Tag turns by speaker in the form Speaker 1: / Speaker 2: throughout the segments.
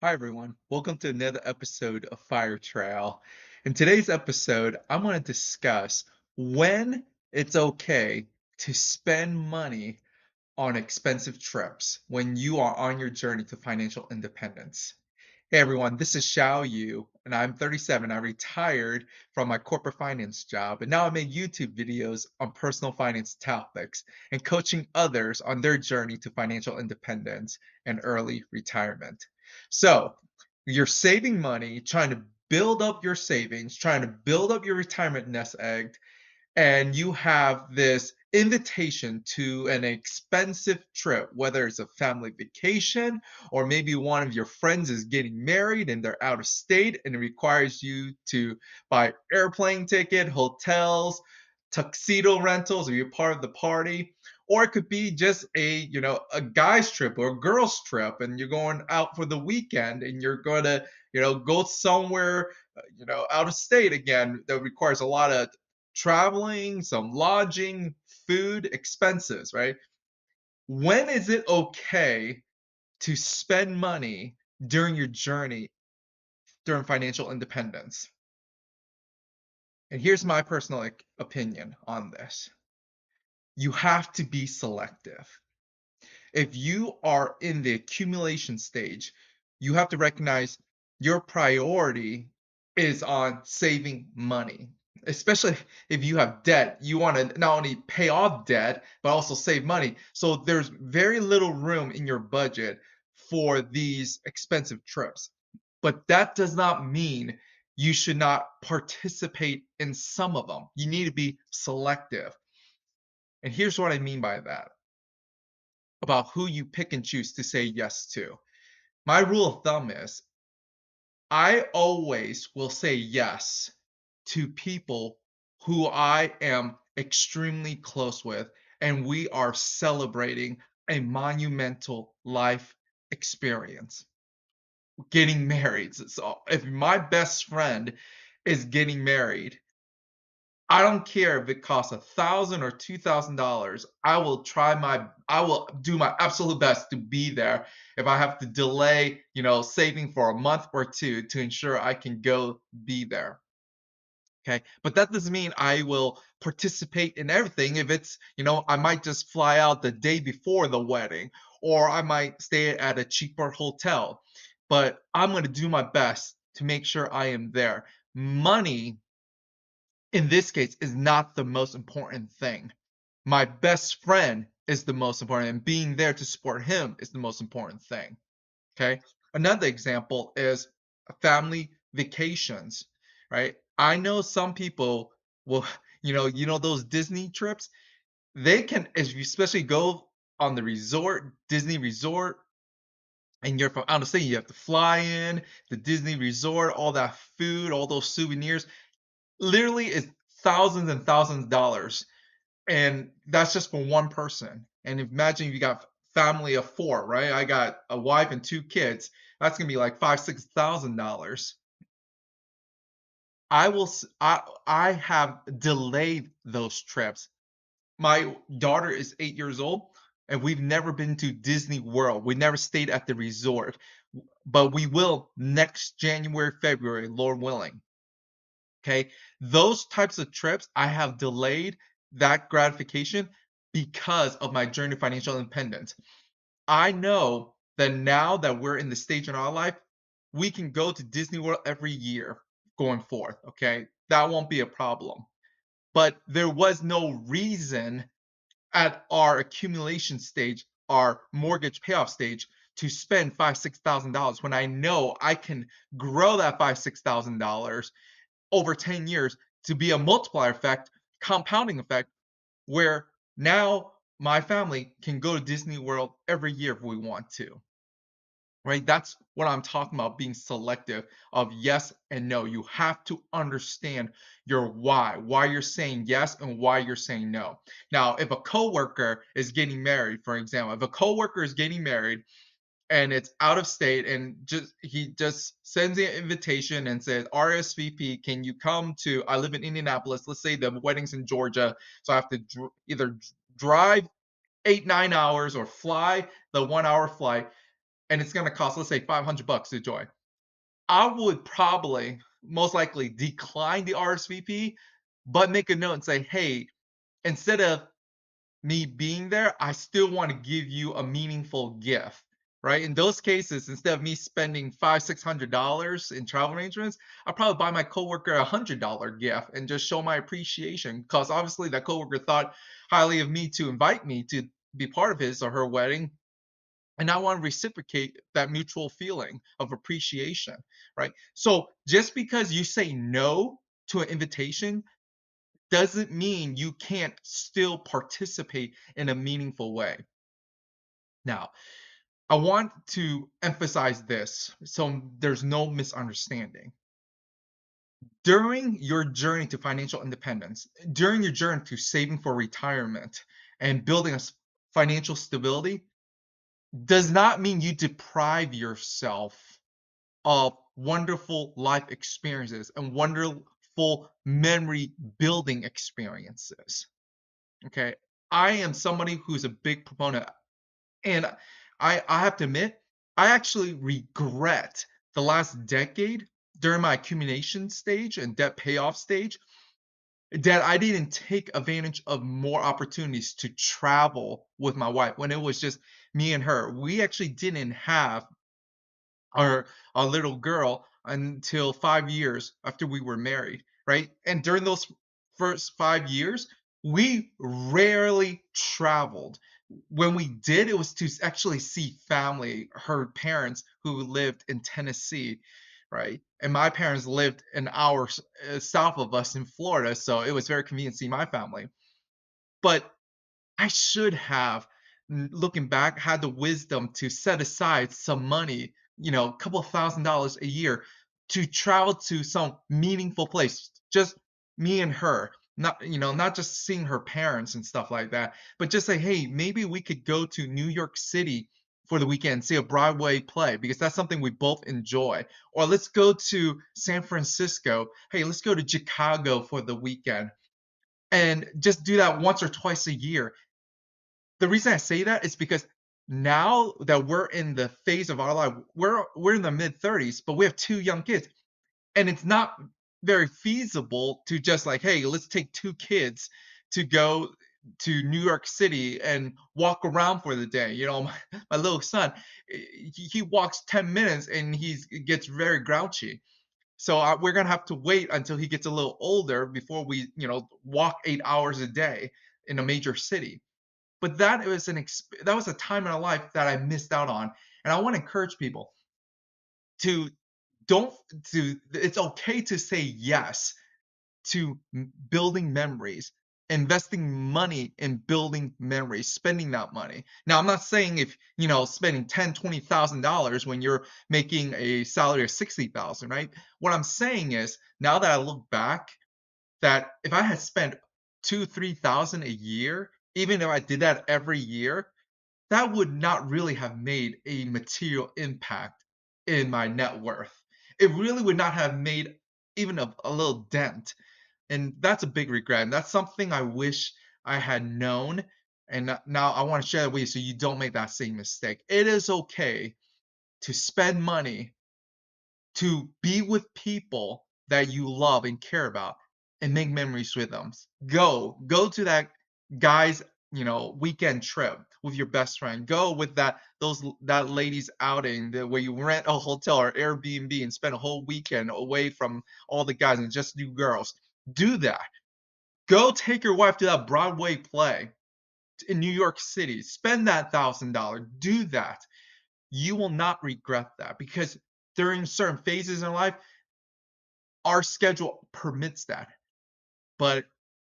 Speaker 1: Hi, everyone. Welcome to another episode of Fire Trail. In today's episode, I want to discuss when it's okay to spend money on expensive trips when you are on your journey to financial independence. Hey everyone, this is Xiao Yu, and I'm 37. I retired from my corporate finance job, and now I make YouTube videos on personal finance topics and coaching others on their journey to financial independence and early retirement. So, you're saving money, trying to build up your savings, trying to build up your retirement nest egg, and you have this invitation to an expensive trip, whether it's a family vacation or maybe one of your friends is getting married and they're out of state and it requires you to buy airplane ticket, hotels, tuxedo rentals, or you're part of the party. Or it could be just a guy's trip or a girl's trip, and you're going out for the weekend and you're going to, go somewhere, out of state again that requires a lot of traveling, some lodging, food, expenses, right? When is it okay to spend money during your journey during financial independence? And here's my personal opinion on this. You have to be selective. If you are in the accumulation stage, you have to recognize your priority is on saving money. Especially if you have debt, you want to not only pay off debt, but also save money. So there's very little room in your budget for these expensive trips. But that does not mean you should not participate in some of them. You need to be selective. And here's what I mean by that about who you pick and choose to say yes to. My rule of thumb is I always will say yes to people who I am extremely close with, and we are celebrating a monumental life experience. Getting married. So if my best friend is getting married, I don't care if it costs $1,000 or $2,000. I will do my absolute best to be there. If I have to delay, saving for a month or two to ensure I can go be there. Okay. But that doesn't mean I will participate in everything. If it's, I might just fly out the day before the wedding, or I might stay at a cheaper hotel. But I'm going to do my best to make sure I am there. Money in this case is not the most important thing. My best friend is the most important, and being there to support him is the most important thing. Okay. Another example is family vacations, right? I know some people will, those Disney trips, they can, if you especially go on the resort, Disney resort, and you're from out of state, you have to fly in the Disney resort, all that food, all those souvenirs literally is thousands and thousands of dollars, and that's just for one person. And imagine if you got family of four, right? I got a wife and two kids. That's gonna be like $5,000 to $6,000. I have delayed those trips. My daughter is 8 years old, and we've never been to Disney World. We never stayed at the resort, but we will next January, February, Lord willing. Okay. Those types of trips, I have delayed that gratification because of my journey to financial independence. I know that now that we're in the stage in our life, we can go to Disney World every year going forth. Okay. That won't be a problem. But there was no reason at our accumulation stage, our mortgage payoff stage, to spend $5,000, $6,000 when I know I can grow that $5,000 $6,000 over 10 years to be a multiplier effect, compounding effect, where now my family can go to Disney World every year if we want to. Right? That's what I'm talking about, being selective of yes and no. You have to understand your why you're saying yes and why you're saying no. Now, if a coworker is getting married, for example, if a coworker is getting married and it's out of state and he just sends the invitation and says RSVP, can you come to, I live in Indianapolis, let's say the wedding's in Georgia, so I have to either drive 8-9 hours or fly the 1 hour flight. and it's gonna cost, let's say, $500 to join. I would probably most likely decline the RSVP, but make a note and say, hey, instead of me being there, I still want to give you a meaningful gift, right? In those cases, instead of me spending $500, $600 in travel arrangements, I'll probably buy my coworker $100 gift and just show my appreciation. Because obviously that coworker thought highly of me to invite me to be part of his or her wedding. And I want to reciprocate that mutual feeling of appreciation, right? So just because you say no to an invitation doesn't mean you can't still participate in a meaningful way. Now, I want to emphasize this so there's no misunderstanding. During your journey to financial independence, during your journey to saving for retirement and building a financial stability, does not mean you deprive yourself of wonderful life experiences and wonderful memory building experiences. Okay. I am somebody who's a big proponent, and I have to admit, I actually regret the last decade during my accumulation stage and debt payoff stage that I didn't take advantage of more opportunities to travel with my wife when it was just me and her. We actually didn't have our little girl until 5 years after we were married, right? And during those first 5 years, we rarely traveled. When we did, it was to actually see family, her parents who lived in Tennessee, right? And my parents lived an hour south of us in Florida, so it was very convenient to see my family. But I should have, looking back, had the wisdom to set aside some money, a couple of $1,000s a year to travel to some meaningful place. Just me and her. Not just seeing her parents and stuff like that, but just say, hey, maybe we could go to New York City for the weekend, see a Broadway play, because that's something we both enjoy. Or let's go to San Francisco. Hey, let's go to Chicago for the weekend and just do that once or twice a year. The reason I say that is because now that we're in the phase of our life, we're in the mid 30s, but we have two young kids, and it's not very feasible to just like, hey, let's take two kids to go to New York City and walk around for the day. My little son, he walks 10 minutes and he gets very grouchy. So we're gonna have to wait until he gets a little older before we, walk 8 hours a day in a major city. But that was a time in our life that I missed out on, and I want to encourage people to don't to it's okay to say yes to building memories, investing money in building memories, spending that money. Now, I'm not saying if spending $10,000, $20,000 when you're making a salary of 60,000, right? What I'm saying is, now that I look back, that if I had spent 2, 3,000 a year, even if I did that every year, that would not really have made a material impact in my net worth. It really would not have made even a little dent. And that's a big regret. And that's something I wish I had known. And now I want to share that with you so you don't make that same mistake. It is okay to spend money to be with people that you love and care about and make memories with them. Go to that guy's, weekend trip with your best friend. Go with that ladies outing where you rent a hotel or Airbnb and spend a whole weekend away from all the guys and just do girls. Do that. Go take your wife to that Broadway play in New York City. Spend that $1,000. Do that. You will not regret that, because during certain phases in life, our schedule permits that. But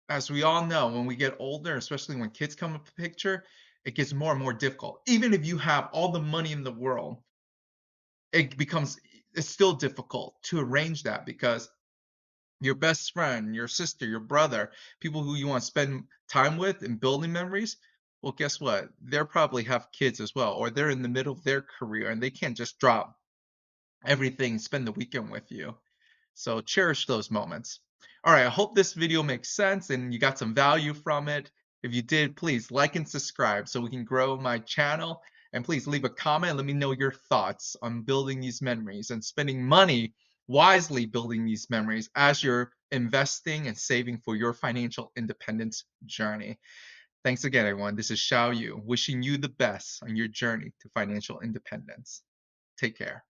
Speaker 1: as we all know, when we get older, especially when kids come into the picture, it gets more and more difficult. Even if you have all the money in the world, it's still difficult to arrange that, because your best friend, your sister, your brother, people who you want to spend time with and building memories, well, guess what? They probably have kids as well, or they're in the middle of their career and they can't just drop everything and spend the weekend with you. So cherish those moments. All right, I hope this video makes sense and you got some value from it. If you did, please like and subscribe so we can grow my channel And please leave a comment. Let me know your thoughts on building these memories and spending money wisely building these memories as you're investing and saving for your financial independence journey. Thanks again, everyone. This is Xiao Yu, wishing you the best on your journey to financial independence. Take care.